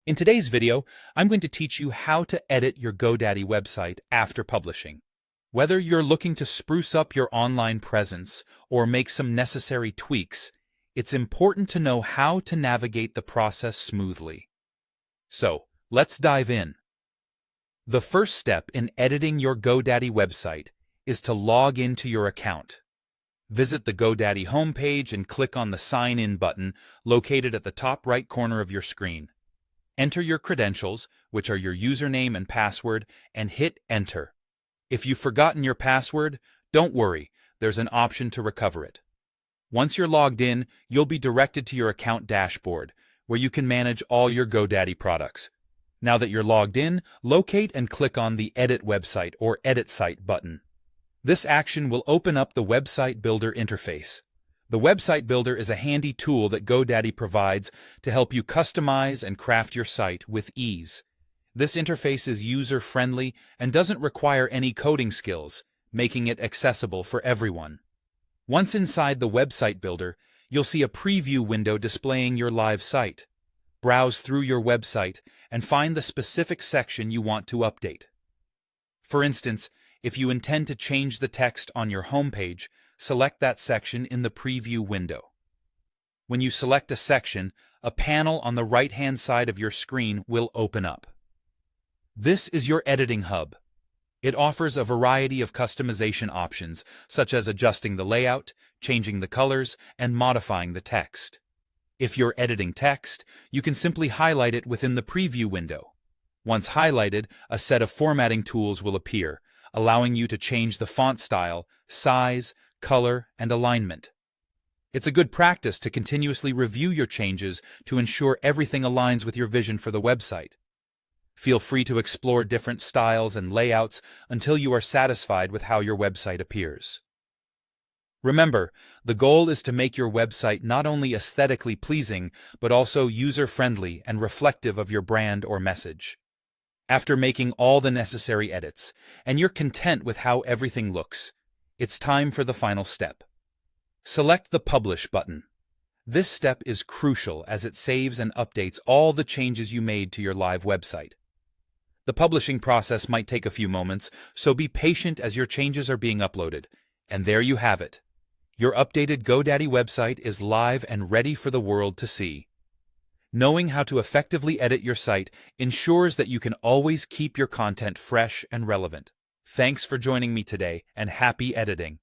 In today's video, I'm going to teach you how to edit your GoDaddy website after publishing. Whether you're looking to spruce up your online presence or make some necessary tweaks, it's important to know how to navigate the process smoothly. So, let's dive in. The first step in editing your GoDaddy website is to log into your account. Visit the GoDaddy homepage and click on the Sign In button located at the top right corner of your screen. Enter your credentials, which are your username and password, and hit Enter. If you've forgotten your password, don't worry, there's an option to recover it. Once you're logged in, you'll be directed to your account dashboard, where you can manage all your GoDaddy products. Now that you're logged in, locate and click on the Edit Website or Edit Site button. This action will open up the Website Builder interface. The Website Builder is a handy tool that GoDaddy provides to help you customize and craft your site with ease. This interface is user-friendly and doesn't require any coding skills, making it accessible for everyone. Once inside the Website Builder, you'll see a preview window displaying your live site. Browse through your website and find the specific section you want to update. For instance, if you intend to change the text on your homepage, select that section in the preview window. When you select a section, a panel on the right-hand side of your screen will open up. This is your editing hub. It offers a variety of customization options, such as adjusting the layout, changing the colors, and modifying the text. If you're editing text, you can simply highlight it within the preview window. Once highlighted, a set of formatting tools will appear, allowing you to change the font style, size, color, and alignment. It's a good practice to continuously review your changes to ensure everything aligns with your vision for the website. Feel free to explore different styles and layouts until you are satisfied with how your website appears. Remember, the goal is to make your website not only aesthetically pleasing, but also user-friendly and reflective of your brand or message. After making all the necessary edits, and you're content with how everything looks, it's time for the final step. Select the Publish button. This step is crucial as it saves and updates all the changes you made to your live website. The publishing process might take a few moments, so be patient as your changes are being uploaded. And there you have it. Your updated GoDaddy website is live and ready for the world to see. Knowing how to effectively edit your site ensures that you can always keep your content fresh and relevant. Thanks for joining me today, and happy editing!